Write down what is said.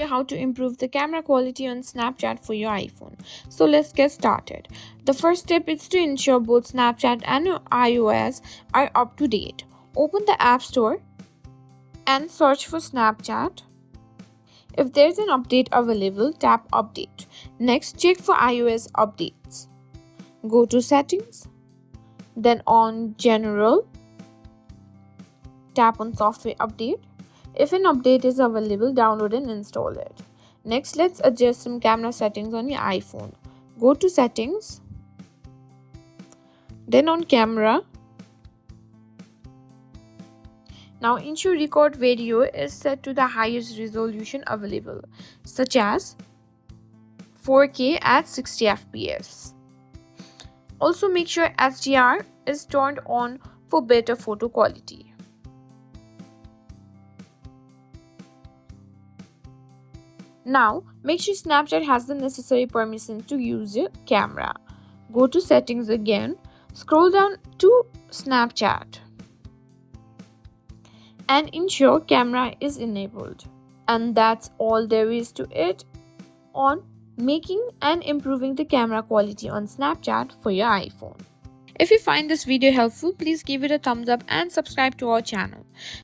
you how to improve the camera quality on Snapchat for your iPhone. So let's get started. The first step is to ensure both Snapchat and your iOS are up to date. Open the App Store and search for Snapchat. If there's an update available, tap Update. Next, check for iOS updates. Go to Settings, then on General, tap on Software Update. If an update is available, download and install it. Next, let's adjust some camera settings on your iPhone. Go to Settings, then on Camera. Now ensure record video is set to the highest resolution available, such as 4K at 60 fps. Also make sure HDR is turned on for better photo quality. Now make sure Snapchat has the necessary permissions to use your camera. Go to Settings again, scroll down to Snapchat and ensure camera is enabled. And that's all there is to it on making and improving the camera quality on Snapchat for your iPhone. If you find this video helpful, please give it a thumbs up and subscribe to our channel.